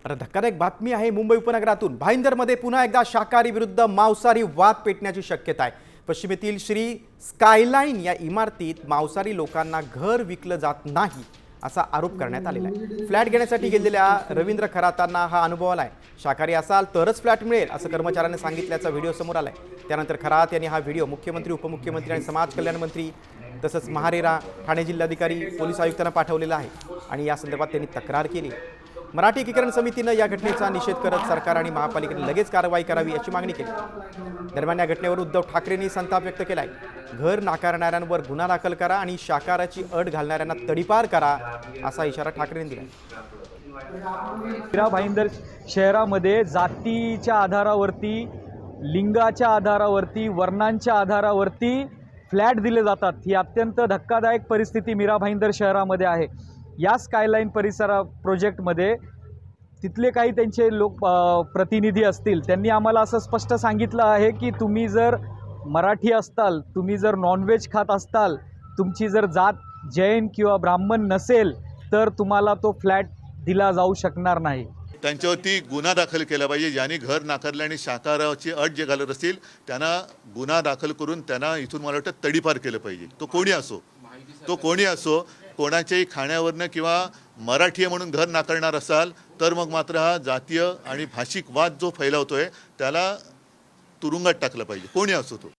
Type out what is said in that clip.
तर धक्कादायक बातमी आहे मुंबई उपनगरातून। भाईंदरमध्ये पुन्हा एकदा शाकाहारी विरुद्ध मांसाहारी वाद पेटण्याची शक्यता आहे। पश्चिमेतील श्री स्कायलाइन या इमारतीत मांसाहारी लोकांना घर विकलं जात नाही असा आरोप करण्यात आलेला आहे। फ्लॅट घेण्यासाठी गेलेल्या रवींद्र खरातांना हा अनुभव आलाय। शाकाहारी असाल तरच फ्लॅट मिळेल असं कर्मचाऱ्यांनी सांगितल्याचा व्हिडिओ समोर आलाय। त्यानंतर खरात यांनी हा व्हिडिओ मुख्यमंत्री, उपमुख्यमंत्री आणि समाज कल्याण मंत्री तसंच महारेरा, ठाणे जिल्हाधिकारी, पोलीस आयुक्तांना पाठवलेला आहे आणि या संदर्भात त्यांनी तक्रार केली। मराठी एकीकरण समितीने या घटनेचा निषेध करत सरकार आणि महापालिकेने लगेच कारवाई करावी अशी मागणी केली। दरम्यान या घटनेवर उद्धव ठाकरेंनी संताप व्यक्त केलाय। घर नाकारणाऱ्यांवर गुन्हा दाखल करा आणि शाकाहाराची अट घालणाऱ्यांना तडीपार करा असा इशारा ठाकरेंनी दिला। भाईंदर शहरामध्ये जातीच्या आधारावरती, लिंगाच्या आधारावरती, वर्णांच्या आधारावरती फ्लॅट दिले जातात। ही अत्यंत धक्कादायक परिस्थिती मीरा भाईंदर शहरामध्ये आहे। या स्कायलाइन प्रोजेक्टमध्ये तिथले काही त्यांचे प्रतिनिधी असतील, त्यांनी आम्हाला असं स्पष्ट सांगितलं आहे की तुम्ही जर मराठी असताल, तुम्ही जर नॉनव्हेज खात असताल, तुमची जर जात जैन किंवा ब्राह्मण नसेल तर तुम्हाला तो फ्लॅट दिला जाऊ शकणार नाही। त्यांच्यावरती गुन्हा दाखल केला पाहिजे। ज्यांनी घर नाकारले आणि शाकाहाराची अट जे घालत असतील त्यांना गुन्हा दाखल करून त्यांना इथून मला वाटतं तडीपार केलं पाहिजे। तो कोणी असो, कोणाच्याही खाण्यावरनं किंवा मराठी म्हणून घर नाकारणार असाल तर मग मात्र हा जातीय आणि भाषिक वाद जो फैलावतोय त्याला तुरुंगात टाकलं पाहिजे, कोणी असो तो।